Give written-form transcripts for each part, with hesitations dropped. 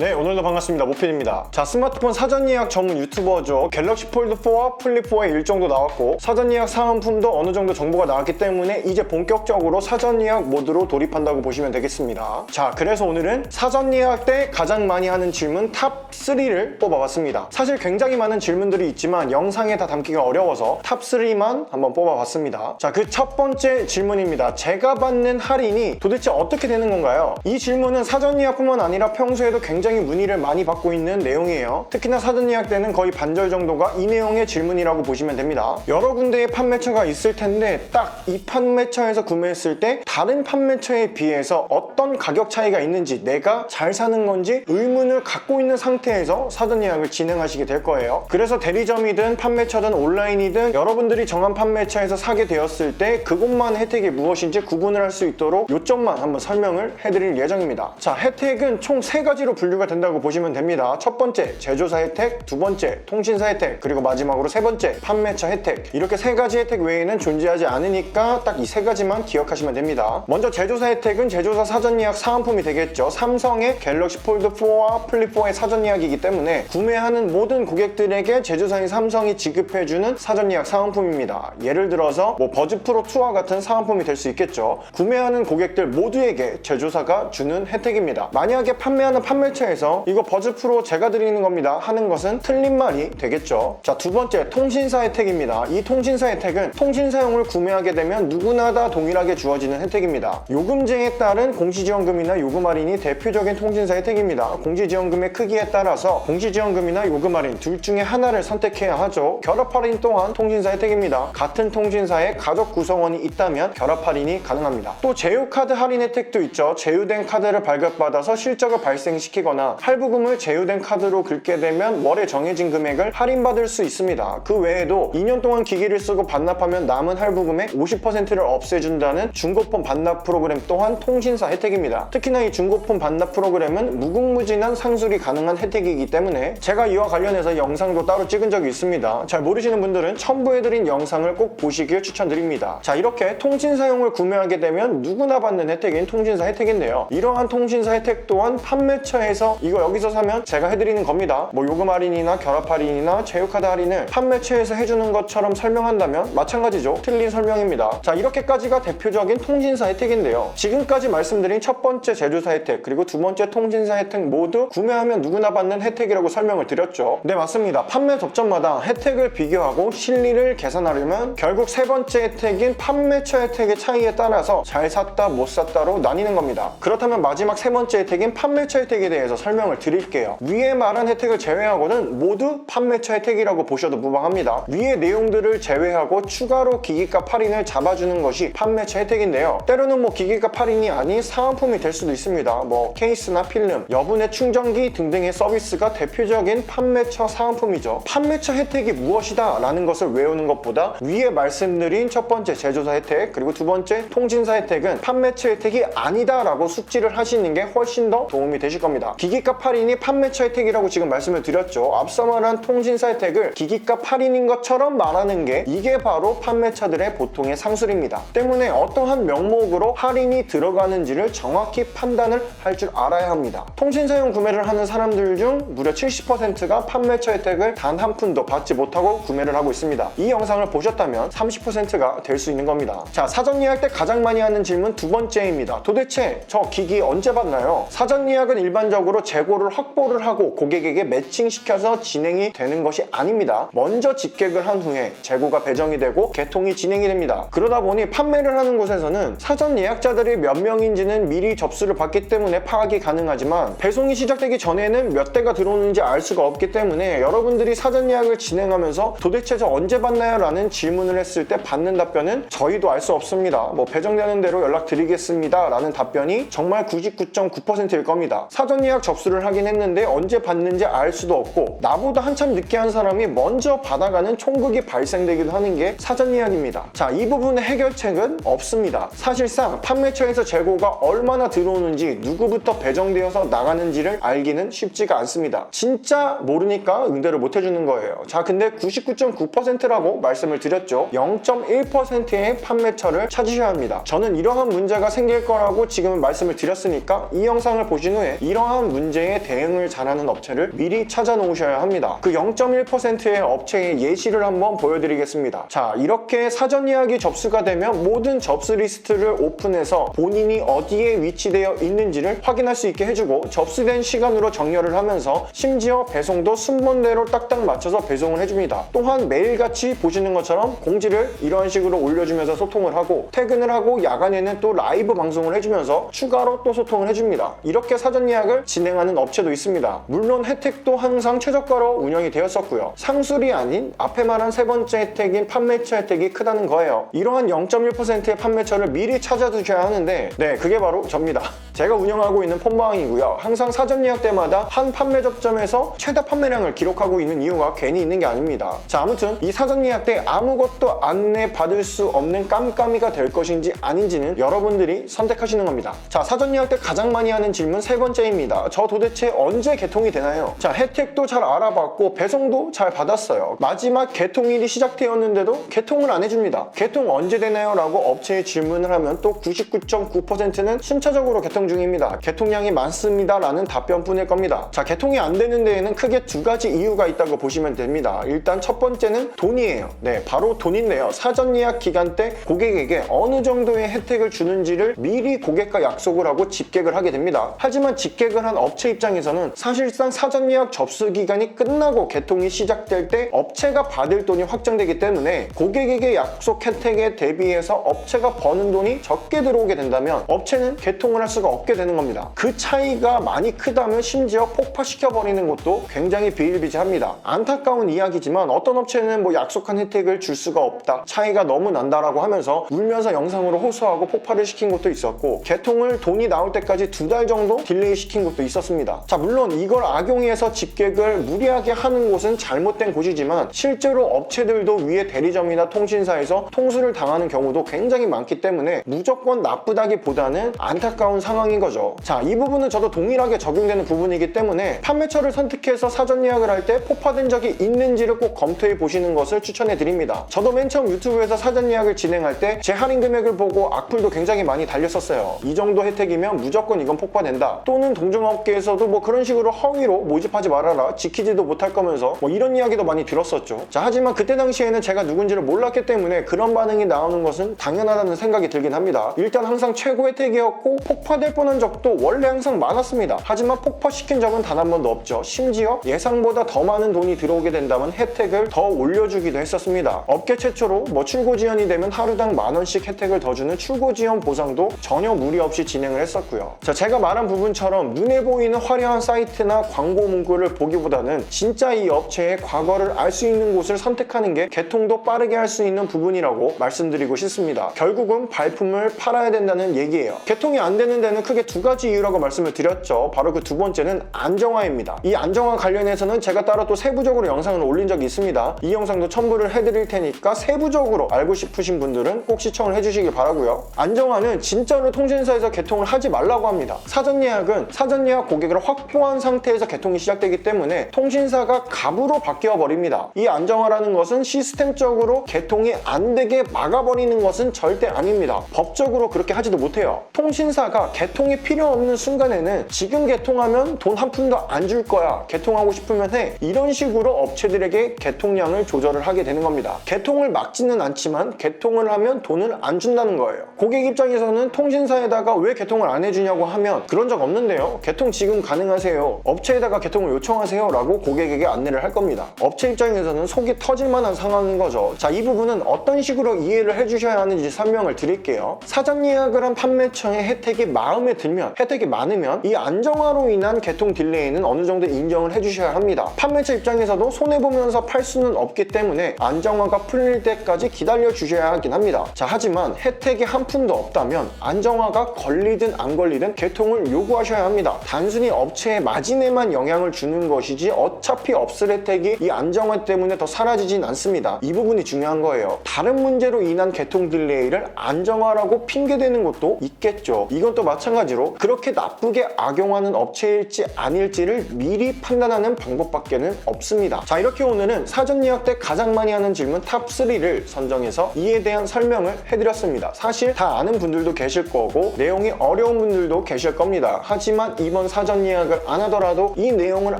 네, 오늘도 반갑습니다. 모핀입니다. 자, 스마트폰 사전 예약 전문 유튜버죠. 갤럭시 폴드 4와 플립 4의 일정도 나왔고 사전 예약 사은품도 어느 정도 정보가 나왔기 때문에 이제 본격적으로 사전 예약 모드로 돌입한다고 보시면 되겠습니다. 자, 그래서 오늘은 사전 예약 때 가장 많이 하는 질문 탑 3를 뽑아봤습니다. 사실 굉장히 많은 질문들이 있지만 영상에 다 담기가 어려워서 탑 3만 한번 뽑아봤습니다. 자, 그 첫 번째 질문입니다. 제가 받는 할인이 도대체 어떻게 되는 건가요? 이 질문은 사전 예약뿐만 아니라 평소에도 굉장히 문의를 많이 받고 있는 내용이에요. 특히나 사전 예약 때는 거의 반절 정도가 이 내용의 질문이라고 보시면 됩니다. 여러 군데의 판매처가 있을 텐데 딱 이 판매처에서 구매했을 때 다른 판매처에 비해서 어떤 가격 차이가 있는지, 내가 잘 사는 건지 의문을 갖고 있는 상태에서 사전 예약을 진행하시게 될 거예요. 그래서 대리점이든 판매처든 온라인이든 여러분들이 정한 판매처에서 사게 되었을 때 그곳만 혜택이 무엇인지 구분을 할 수 있도록 요점만 한번 설명을 해드릴 예정입니다. 자, 혜택은 총 3가지로 분류가 된다고 보시면 됩니다. 첫 번째, 제조사 혜택, 두 번째, 통신사 혜택, 그리고 마지막으로 세 번째, 판매처 혜택. 이렇게 3가지 혜택 외에는 존재하지 않으니까 딱 이 3가지만 기억하시면 됩니다. 먼저 제조사 혜택은 제조사 사전 예약 사은품이 되겠죠. 삼성의 갤럭시 폴드 4와 플립 4의 사전 예약이기 때문에 구매하는 모든 고객들에게 제조사인 삼성이 지급해주는 사전 예약 사은품입니다. 예를 들어서 버즈 프로 2와 같은 사은품이 될 수 있겠죠. 구매하는 고객들 모두에게 제조사가 주는 혜택입니다. 만약에 판매하는 판매처에서 이거 버즈 프로 제가 드리는 겁니다 하는 것은 틀린 말이 되겠죠. 자, 두 번째, 통신사 혜택입니다. 이 통신사 혜택은 통신사용을 구매하게 되면 누구나 다 동일하게 주어지는 혜택입니다. 요금제에 따른 공시지원금이나 요금 할인이 대표적인 통신사 혜택입니다. 공시지원금의 크기에 따라서 공시지원금이나 요금 할인 둘 중에 하나를 선택해야 하죠. 결합 할인 또한 통신사 혜택입니다. 같은 통신사에 가족 구성원이 있다면 결합 할인이 가능합니다. 또 제휴카드 할인 혜택도 있죠. 제휴된 카드를 발급받아서 실적을 발생시키거나 할부금을 제휴된 카드로 긁게 되면 월에 정해진 금액을 할인받을 수 있습니다. 그 외에도 2년 동안 기기를 쓰고 반납하면 남은 할부금의 50%를 없애준다는 중고폰 반납 프로그램 또한 통신사 혜택입니다. 특히나 이 중고폰 반납 프로그램은 무궁무진한 상술이 가능한 혜택이기 때문에 제가 이와 관련해서 영상도 따로 찍은 적이 있습니다. 잘 모르시는 분들은 첨부해드린 영상을 꼭 보시길 추천드립니다. 자, 이렇게 통신사용을 구매하게 되면 누구나 받는 혜택인 통신사 혜택인데요. 이러한 통신사 혜택 또한 판매처에서 이거 여기서 사면 제가 해드리는 겁니다. 요금 할인이나 결합 할인이나 제휴카드 할인을 판매처에서 해주는 것처럼 설명한다면 마찬가지죠. 틀린 설명입니다. 자, 이렇게까지가 대표적인 통신사 혜택인데요. 지금까지 말씀드린 첫 번째 제조사 혜택 그리고 두 번째 통신사 혜택 모두 구매하면 누구나 받는 혜택이라고 설명을 드렸죠. 네, 맞습니다. 판매 접점마다 혜택을 비교하고 실리를 계산하려면 결국 세 번째 혜택인 판매처 혜택의 차이에 따라서 잘 샀다 못 샀다로 나뉘는 겁니다. 그렇다면 마지막 세 번째 혜택인 판매처 혜택에 대해서 설명을 드릴게요. 위에 말한 혜택을 제외하고는 모두 판매처 혜택이라고 보셔도 무방합니다. 위의 내용들을 제외하고 추가로 기기값 할인을 잡아주는 것이 판매처 혜택인데요. 때로는 기기값 할인이 아닌 사은품이 될 수도 있습니다. 케이스나 필름, 여분의 충전기 등등의 서비스가 대표적인 판매처 사은품이죠. 판매처 혜택이 무엇이다 라는 것을 외우는 것보다 위에 말씀드린 첫 번째 제조사 혜택 그리고 두 번째 통신사 혜택은 판매처 혜택이 아니다 라고 숙지를 하시는 게 훨씬 더 도움이 되실 겁니다. 기기값 할인이 판매처 혜택이라고 지금 말씀을 드렸죠. 앞서 말한 통신사 혜택을 기기값 할인인 것처럼 말하는 게 이게 바로 판매처들의 보통의 상술입니다. 때문에 어떠한 명목으로 할인이 들어가는지를 정확히 판단을 할 줄 알아야 합니다. 통신사용 구매를 하는 사람들 중 무려 70%가 판매처 혜택을 단 한 푼도 받지 못하고 구매를 하고 있습니다. 이 영상을 보셨다면 30%가 될 수 있는 겁니다. 자, 사전 예약 때 가장 많이 하는 질문 두 번째입니다. 도대체 저 기기 언제 받나요? 사전 예약은 일반적으로 재고를 확보를 하고 고객에게 매칭시켜서 진행이 되는 것이 아닙니다. 먼저 집객을 한 후에 재고가 배정이 되고 개통이 진행이 됩니다. 그러다 보니 판매를 하는 곳에서는 사전 예약자들이 몇 명인지는 미리 접수를 받기 때문에 파악이 가능하지만 배송이 시작되기 전에는 몇 대가 들어오는지 알 수가 없기 때문에 여러분들이 사전 예약을 진행하면서 도대체 저 언제 받나요? 라는 질문을 했을 때 받는 답변은 저희도 알 수 없습니다. 배정되는 대로 연락드리겠습니다 라는 답변이 정말 99.9%일 겁니다. 사전 예약 접수를 하긴 했는데 언제 받는지 알 수도 없고 나보다 한참 늦게 한 사람이 먼저 받아가는 총극이 발생되기도 하는 게 사전 예약입니다. 자, 이 부분의 해결책은 없습니다. 사실상 판매처에서 재고가 얼마나 들어오는지 누구부터 배정되어서 나가는지를 알기는 쉽지가 않습니다. 진짜 모르니까 응대를 못 해주는 거예요. 자, 근데 99.9%라고 말씀을 드렸죠. 0.1%의 판매처를 찾으셔야 합니다. 저는 이러한 문제가 생길 거라고 지금 말씀을 드렸으니까 이 영상을 보신 후에 이러한 문제에 대응을 잘하는 업체를 미리 찾아 놓으셔야 합니다. 그 0.1%의 업체의 예시를 한번 보여드리겠습니다. 자, 이렇게 사전 예약이 접수가 되면 모든 접수 리스트를 오픈해서 본인이 어디에 위치되어 있는지를 확인할 수 있게 해주고 접수된 시간으로 정렬을 하면서 심지어 배송도 순번대로 딱딱 맞춰서 배송을 해줍니다. 또한 매일같이 보시는 것처럼 공지를 이런 식으로 올려주면서 소통을 하고 퇴근을 하고 야간에는 또 라이브 방송을 해주면서 추가로 또 소통을 해줍니다. 이렇게 사전 예약을 진행하는 업체도 있습니다. 물론 혜택도 항상 최저가로 운영이 되었었고요. 상술이 아닌 앞에 말한 세 번째 혜택인 판매처 혜택이 크다는 거예요. 이러한 0.1%의 판매처를 미리 찾아두셔야 하는데 네, 그게 바로 접니다. 제가 운영하고 있는 폰방이고요. 항상 사전 예약 때마다 한 판매 접점에서 최다 판매량을 기록하고 있는 이유가 괜히 있는 게 아닙니다. 자, 아무튼 이 사전 예약 때 아무것도 안내 받을 수 없는 깜깜이가 될 것인지 아닌지는 여러분들이 선택하시는 겁니다. 자, 사전 예약 때 가장 많이 하는 질문 세 번째입니다. 저 도대체 언제 개통이 되나요? 자, 혜택도 잘 알아봤고 배송도 잘 받았어요. 마지막 개통일이 시작되었는데도 개통을 안 해줍니다. 개통 언제 되나요? 라고 업체에 질문을 하면 또 99.9%는 순차적으로 개통 중입니다. 개통량이 많습니다 라는 답변뿐일 겁니다. 자, 개통이 안 되는 데에는 크게 두 가지 이유가 있다고 보시면 됩니다. 일단 첫 번째는 돈이에요. 네, 바로 돈인데요. 사전 예약 기간 때 고객에게 어느 정도의 혜택을 주는지를 미리 고객과 약속을 하고 집계를 하게 됩니다. 하지만 집계를 한 업체 입장에서는 사실상 사전 예약 접수 기간이 끝나고 개통이 시작될 때 업체가 받을 돈이 확정되기 때문에 고객에게 약속 혜택에 대비해서 업체가 버는 돈이 적게 들어오게 된다면 업체는 개통을 할 수가 없게 되는 겁니다. 그 차이가 많이 크다면 심지어 폭파시켜버리는 것도 굉장히 비일비재합니다. 안타까운 이야기지만 어떤 업체는 뭐 약속한 혜택을 줄 수가 없다, 차이가 너무 난다라고 하면서 울면서 영상으로 호소하고 폭발을 시킨 것도 있었고 개통을 돈이 나올 때까지 2달 정도 딜레이 시킨 것도 있었습니다. 자, 물론 이걸 악용해서 집객을 무리하게 하는 곳은 잘못된 곳이지만 실제로 업체들도 위에 대리점이나 통신사에서 통수를 당하는 경우도 굉장히 많기 때문에 무조건 나쁘다기보다는 안타까운 상황인 거죠. 자, 이 부분은 저도 동일하게 적용되는 부분이기 때문에 판매처를 선택해서 사전 예약을 할 때 폭파된 적이 있는지를 꼭 검토해 보시는 것을 추천해 드립니다. 저도 맨 처음 유튜브에서 사전 예약을 진행할 때 제 할인 금액을 보고 악플도 굉장히 많이 달렸었어요. 이 정도 혜택이면 무조건 이건 폭파된다, 또는 동종업계에서도 뭐 그런 식으로 허위로 모집하지 말아라, 지키지도 못할 거면서 뭐 이런 이야기도 많이 들었었죠. 자, 하지만 그때 당시에는 제가 누군지를 몰랐기 때문에 그런 반응이 나오는 것은 당연하다는 생각이 들긴 합니다. 일단 항상 최고 혜택이었고 폭파될 뻔한 적도 원래 항상 많았습니다. 하지만 폭파시킨 적은 단 한 번도 없죠. 심지어 예상보다 더 많은 돈이 들어오게 된다면 혜택을 더 올려주기도 했었습니다. 업계 최초로 뭐 출고 지연이 되면 하루당 10,000원씩 혜택을 더 주는 출고 지연 보상도 전혀 무리 없이 진행을 했었고요. 자, 제가 말한 부분처럼 눈에 보이는 화려한 사이트나 광고 문구를 보기보다는 진짜 이 업체의 과거를 알 수 있는 곳을 선택하는 게 개통도 빠르게 할 수 있는 부분이라고 말씀드리고 싶습니다. 결국은 발품을 팔아야 된다는 얘기예요. 개통이 안 되는 데는 크게 두 가지 이유라고 말씀을 드렸죠. 바로 그 두 번째는 안정화입니다. 이 안정화 관련해서는 제가 따로 또 세부적으로 영상을 올린 적이 있습니다. 이 영상도 첨부를 해드릴 테니까 세부적으로 알고 싶으신 분들은 꼭 시청을 해주시길 바라고요. 안정화는 진짜로 통신사에서 개통을 하지 말라고 합니다. 사전 예약은 사전 예약 고객을 확보한 상태에서 개통이 시작되기 때문에 통신사가 갑으로 바뀌어 버립니다. 이 안정화라는 것은 시스템적으로 개통이 안 되게 막아버리는 것은 절대 아닙니다. 법적으로 그렇게 하지도 못해요. 통신사가 개통이 필요 없는 순간에는 지금 개통하면 돈 한 푼도 안 줄 거야, 개통하고 싶으면 해, 이런 식으로 업체들에게 개통량을 조절을 하게 되는 겁니다. 개통을 막지는 않지만 개통을 하면 돈을 안 준다는 거예요. 고객 입장에서는 통신사에다가 왜 개통을 안 해주냐고 하면 그런 적 없는데요, 개통 지금 가능하세요, 업체에다가 개통을 요청하세요 라고 고객에게 안내를 할 겁니다. 업체 입장에서는 속이 터질 만한 상황인 거죠. 자, 이 부분은 어떤 식으로 이해를 해주셔야 하는지 설명을 드릴게요. 사전 예약을 한 판매처의 혜택이 마음에 들면, 혜택이 많으면 이 안정화로 인한 개통 딜레이는 어느 정도 인정을 해주셔야 합니다. 판매처 입장에서도 손해보면서 팔 수는 없기 때문에 안정화가 풀릴 때까지 기다려 주셔야 하긴 합니다. 자, 하지만 혜택이 한 푼도 없다면 안정화가 걸리든 안 걸리든 개통을 요구하셔야 합니다. 단순히 업체의 마진에만 영향을 주는 것이지 어차피 없을 혜택이 이 안정화 때문에 더 사라지진 않습니다. 이 부분이 중요한 거예요. 다른 문제로 인한 개통 딜레이를 안정화라고 핑계대는 것도 있겠죠. 이건 또 마찬가지로 그렇게 나쁘게 악용하는 업체일지 아닐지를 미리 판단하는 방법밖에는 없습니다. 자, 이렇게 오늘은 사전 예약 때 가장 많이 하는 질문 탑3를 선정해서 이에 대한 설명을 해드렸습니다. 사실 다 아는 분들도 계실 거고 내용이 어려운 분들도 계실 겁니다. 하지만 이 이번 사전 예약을 안 하더라도 이 내용을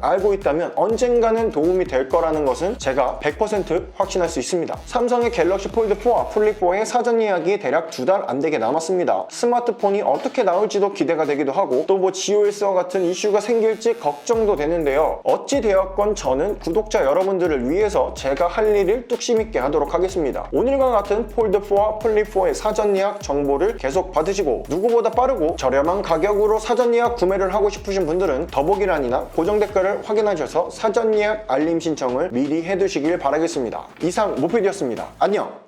알고 있다면 언젠가는 도움이 될 거라는 것은 제가 100% 확신할 수 있습니다. 삼성의 갤럭시 폴드 4와 플립 4의 사전 예약이 대략 2달 안 되게 남았습니다. 스마트폰이 어떻게 나올지도 기대가 되기도 하고 또 뭐 GOS와 같은 이슈가 생길지 걱정도 되는데요. 어찌 되었건 저는 구독자 여러분들을 위해서 제가 할 일을 뚝심 있게 하도록 하겠습니다. 오늘과 같은 폴드 4와 플립 4의 사전 예약 정보를 계속 받으시고 누구보다 빠르고 저렴한 가격으로 사전 예약 구매를 하고 싶으신 분들은 더보기란이나 고정 댓글을 확인하셔서 사전 예약 알림 신청을 미리 해두시길 바라겠습니다. 이상 모피디였습니다. 안녕!